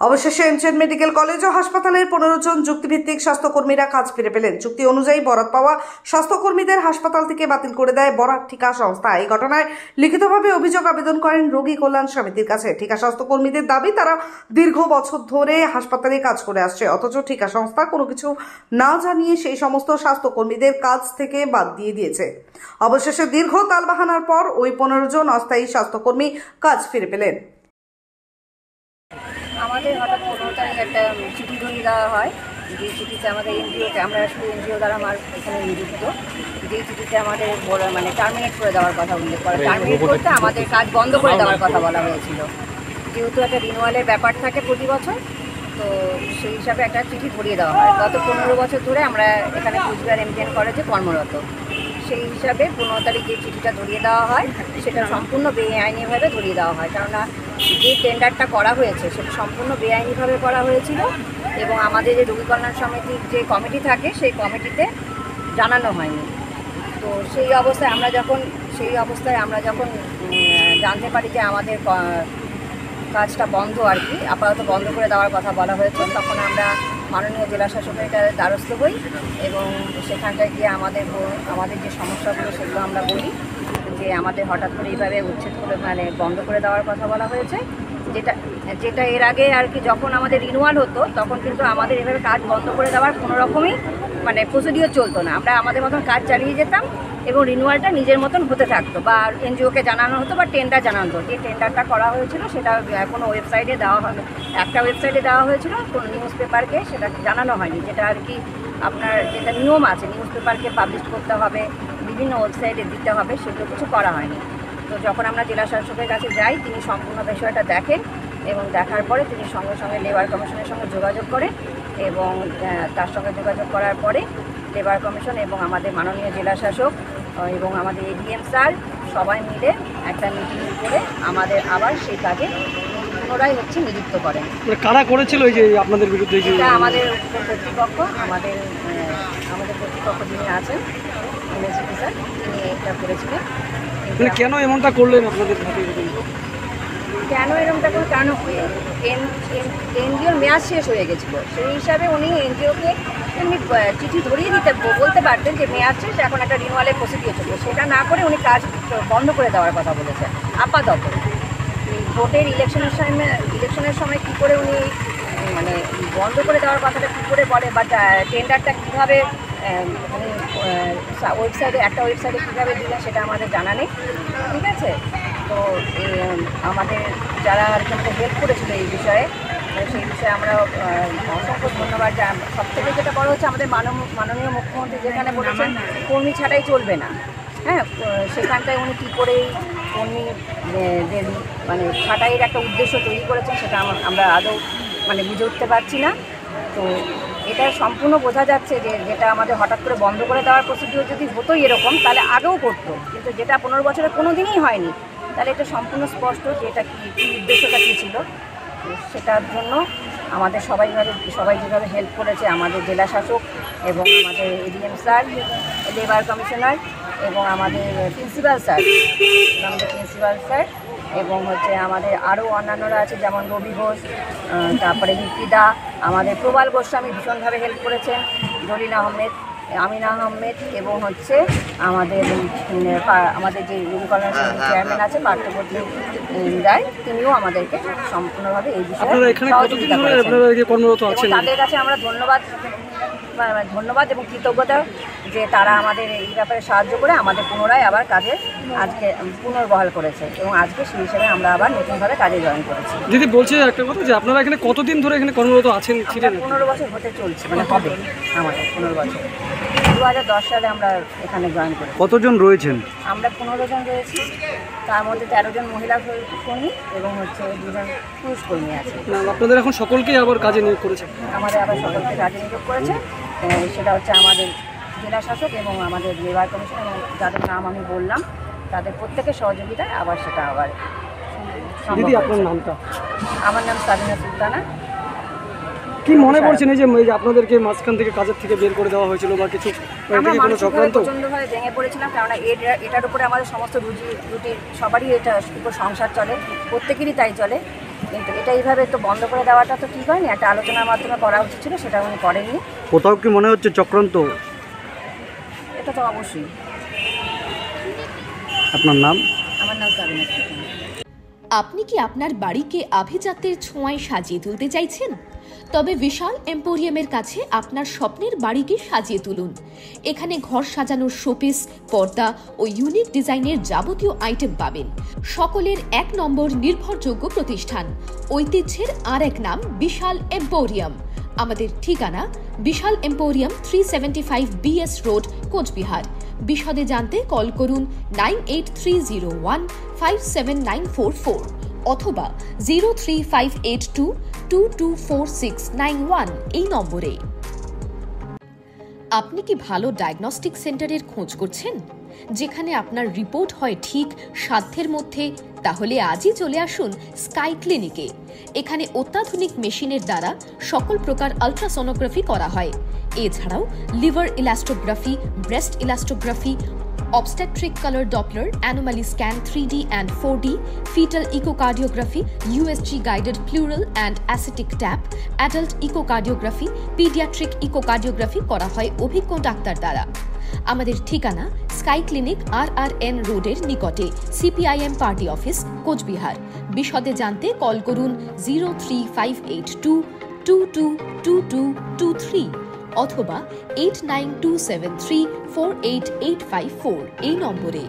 অবশেষে MJN medical college ও হাসপাতালের 15 জন চুক্তিভিত্তিক স্বাস্থ্যকর্মীরা কাজ ফিরে পেলেন। চুক্তি অনুযায়ী বরাত পাওয়া স্বাস্থ্যকর্মীদের হাসপাতাল থেকে বাতিল করে দেয় বরাত ঠিকা সংস্থা। এই ঘটনায় লিখিতভাবে অভিযোগ আবেদন করেন রোগী কল্যাণ সমিতির কাছে। ঠিকা স্বাস্থ্যকর্মীদের দাবি, তারা দীর্ঘ বছর ধরে হাসপাতালে কাজ করে আসছে, অথচ ঠিকা সংস্থা কোনো কিছু না জানিয়ে সেই সমস্ত স্বাস্থ্যকর্মীদের কাজ থেকে বাদ দিয়ে দিয়েছে। অবশেষে দীর্ঘ তালবাহানার পর ওই 15 জন অস্থায়ী স্বাস্থ্যকর্মী কাজ ফিরে পেলেন। আমাদের হঠাৎ 15 তারিখ একটা চিঠি ধরিয়ে দেওয়া হয়, যে চিঠিতে আমাদের এনজিওকে, আমরা শুধু এনজিও দ্বারা আমার এখানে নিযুক্ত, যেই চিঠিতে আমাদের টার্মিনেট করে দেওয়ার কথা উল্লেখ করা, টার্মিনেট করতে আমাদের কাজ বন্ধ করে দেওয়ার কথা বলা হয়েছিল। যেহেতু একটা রিনিউয়ালের ব্যাপার থাকে প্রতি বছর, তো সেই হিসাবে একটা চিঠি ধরিয়ে দেওয়া হয়। গত 15 বছর ধরে আমরা এখানে কুচবিহার এমজেএন কলেজে কর্মরত। সেই হিসাবে 15 তারিখ যে চিঠিটা ধরিয়ে দেওয়া হয় সেটা সম্পূর্ণ বেআইনিভাবে ধরিয়ে দেওয়া হয়, কেননা যে টেন্ডারটা করা হয়েছে সেটা সম্পূর্ণ বেআইনিভাবে করা হয়েছিল এবং আমাদের যে রোগী কল্যাণ সমিতির যে কমিটি থাকে সেই কমিটিতে জানানো হয়নি। তো সেই অবস্থায় আমরা যখন জানতে পারি যে আমাদের কাজটা বন্ধ, আর কি আপাতত বন্ধ করে দেওয়ার কথা বলা হয়েছে, তখন আমরা মাননীয় জেলা শাসকের দ্বারস্থ হই এবং সেখানটায় গিয়ে আমাদের যে সমস্যাগুলো সেগুলো আমরা বলি, যে আমাদের হঠাৎ করে এইভাবে উচ্ছেদ করে বন্ধ করে দেওয়ার কথা বলা হয়েছে, যেটা এর আগে আর কি যখন আমাদের রিনিউয়াল হতো তখন কিন্তু আমাদের এভাবে কাজ বন্ধ করে দেওয়ার কোনো রকমই প্রসিডিওর চলতো না। আমরা আমাদের মতন কাজ চালিয়ে যেতাম এবং রিনিউয়ালটা নিজের মতন হতে থাকতো, বা এনজিওকে জানানো হতো বা টেন্ডার জানানো হতো। যে টেন্ডারটা করা হয়েছিল সেটা কোনো ওয়েবসাইটে দেওয়া হবে, একটা ওয়েবসাইটে দেওয়া হয়েছিল, কোনো নিউজ পেপারকে সেটা জানানো হয়নি, যেটা আর কি আপনার যেটা নিয়ম আছে নিউজ পেপারকে পাবলিশ করতে হবে, বিভিন্ন ওয়েবসাইটে দিতে হবে, সেগুলো কিছু করা হয়নি। তো যখন আমরা জেলা শাসকের কাছে যাই, তিনি সম্পূর্ণ বিষয়টা দেখেন এবং দেখার পরে তিনি সঙ্গে সঙ্গে লেবার কমিশনের সঙ্গে যোগাযোগ করেন এবং তার সঙ্গে যোগাযোগ করার পরে লেবার কমিশন এবং আমাদের মাননীয় জেলা শাসক এবং আমাদের এডিএম স্যার সবাই মিলে একটা মিটিং করে আমাদের আবার সেই কাজে পুনরায় নিযুক্ত করেন। কারা করেছিল এই যে আপনাদের বিরুদ্ধে? আমাদের কর্তৃপক্ষ, আমাদের কর্তৃপক্ষ যিনি আছেন এমএসপি স্যার, তিনি এটা করেছিলেন। কেন এমনটা করলেন আপনাদের? কেন এরকমটা করে, কারণ এনজিওর মেয়াদ শেষ হয়ে গেছিলো, সেই হিসাবে উনি এনজিওকে এমনি চিঠি ধরিয়ে বলতে পারতেন যে মেয়াদ শেষ, এখন একটা রিনিউয়ালের প্রসিডিওর চলবে, সেটা না করে উনি কাজ বন্ধ করে দেওয়ার কথা বলেছেন আপাতত। ভোটের ইলেকশনের সময় কী করে উনি বন্ধ করে দেওয়ার কথাটা কী করে বলে, বা টেন্ডারটা কীভাবে একটা ওয়েবসাইটে কীভাবে দিলেন সেটা আমাদের জানা নেই, ঠিক আছে। তো আমাদের যারা আর কি আমাদের হেল্প করেছিল এই বিষয়ে, সেই বিষয়ে আমরা অসংখ্য ধন্যবাদ। সবথেকে যেটা বড় হচ্ছে, আমাদের মাননীয় মুখ্যমন্ত্রী যেখানে বলেছেন কর্মী ছাড়াই চলবে না, হ্যাঁ, সেখানটায় উনি কী করেই কর্মীদের ছাঁটাইয়ের একটা উদ্দেশ্য তৈরি করেছেন সেটা আমরা আদৌ বুঝে উঠতে পারছি না। তো এটা সম্পূর্ণ বোঝা যাচ্ছে যে যেটা আমাদের হঠাৎ করে বন্ধ করে দেওয়ার প্রসিডিওর যদি হতোই এরকম, তাহলে আগেও করতো, কিন্তু যেটা 15 বছরে কোনো দিনই হয়নি, তাহলে এটা সম্পূর্ণ স্পষ্ট যে এটা কী উদ্দেশ্যটা কী ছিল। সেটার জন্য আমাদের সবাই যেভাবে হেল্প করেছে, আমাদের জেলা শাসক এবং আমাদের এডিএম স্যার, লেবার কমিশনার এবং আমাদের প্রিন্সিপাল স্যার এবং আমাদের আরও অন্যান্যরা আছে, যেমন রবি ঘোষ, তারপরে হিপিদা, আমাদের প্রবাল গোস্বামী ভীষণভাবে হেল্প করেছেন, জলিল আহমেদ, আমিনা আহমেদ এবং আমাদের যে রোগী কল্যাণ সমিতির চেয়ারম্যান আছে পার্থপ্রতিম রায়, তিনিও আমাদেরকে সম্পূর্ণভাবে এই বিষয়ে সহযোগিতা করেছেন। তাদের কাছে আমরা ধন্যবাদ এবং কৃতজ্ঞতা যে তারা আমাদের এই ব্যাপারে সাহায্য করে আমাদের পুনরায় আবার কাজে আজকে পুনর্বহাল করেছে এবং আজকে সেই হিসেবে আমরা আবার নতুনভাবে কাজে জয়েন করেছি। দিদি বলছি একটা কথা, যে আপনারা এখানে কতদিন ধরে এখানে কর্মরত আছেন? 15 বছর হতে চলছে, হবে আমাদের 15 বছর। 2010 সালে আমরা এখানে জয়েন করি। কতজন রয়েছেন? আমরা 15 জন রয়েছি, তার মধ্যে 13 জন মহিলা কর্মী এবং 2 জন পুরুষ কর্মী আছে। আপনাদের এখন সকলকেই আবার কাজে নিয়োগ করেছে? আমাদের আবার সকলকে কাজে নিয়োগ করেছে, সেটা আমাদের জেলা শাসক এবং আমাদের লেবার কমিশন এবং যাদের নাম আমি বললাম তাদের প্রত্যেকের সহযোগিতায় আবার সেটা আবার। দিদি আপনার নামটা? আমার নাম সাবিনা সুলতানা। কি মনে করছেন এই যে আপনাদেরকে মাঝখান থেকে কাজের থেকে বের করে দেওয়া হয়েছিল বা কিছু? আমরা প্রচণ্ডভাবে ভেঙে পড়েছিলাম, কারণ এটার উপরে আমাদের সমস্ত রুটির সবারই এটার উপর সংসার চলে, প্রত্যেকেরই তাই চলে। কিন্তু এটা এইভাবে তো বন্ধ করে দেওয়াটা তো ঠিক হয়নি, একটা আলোচনার মাধ্যমে করা উচিত ছিল, সেটা উনি করেননি। কোথাও কি মনে হচ্ছে চক্রান্ত? এটা তো অবশ্যই। আপনার নাম? আমার নাম সাবিনা খাতুন। আপনি কি আপনার বাড়িকে আভিজাত্যের ছোঁয়ায় সাজিয়ে তুলতে চাইছেন? তবে বিশাল এম্পোরিয়ামের কাছে আপনার স্বপ্নের বাড়িকে সাজিয়ে তুলুন। এখানে ঘর সাজানোর শোপিস, পর্দা ও ইউনিক ডিজাইনের যাবতীয় আইটেম পাবেন। সকলের 1 নম্বর নির্ভরযোগ্য প্রতিষ্ঠান। ঐতিহ্যের আর এক নাম বিশাল এম্পোরিয়াম। আমাদের ঠিকানা বিশাল এম্পোরিয়াম 375 BS রোড, কোচবিহার। বিশদে জানতে কল করুন 9830157944 অথবা 03582224691 এই নম্বরে। আপনি কি ভালো ডায়াগনস্টিক সেন্টারের খোঁজ করছেন, যেখানে আপনার রিপোর্ট হয় ঠিক সাধ্যের মধ্যে? তাহলে আজই চলে আসুন স্কাই ক্লিনিকে। এখানে অত্যাধুনিক মেশিনের দ্বারা সকল প্রকার আলট্রাসোনোগ্রাফি করা হয়। এছাড়াও liver elastography, breast elastography, obstetric color Doppler, anomaly scan 3D and 4D, fetal echocardiography, USG guided pleural and ascitic tap, adult echocardiography, pediatric echocardiography করা হয় অভিজ্ঞ ডাক্তার দ্বারা। আমাদের ঠিকানা স্কাই ক্লিনিক RRN রোডের নিকটে, CPIM পার্টি অফিস, কোচবিহার। বিশদে জানতে কল করুন 03582222223 অথবা 892734885 এই নম্বরে।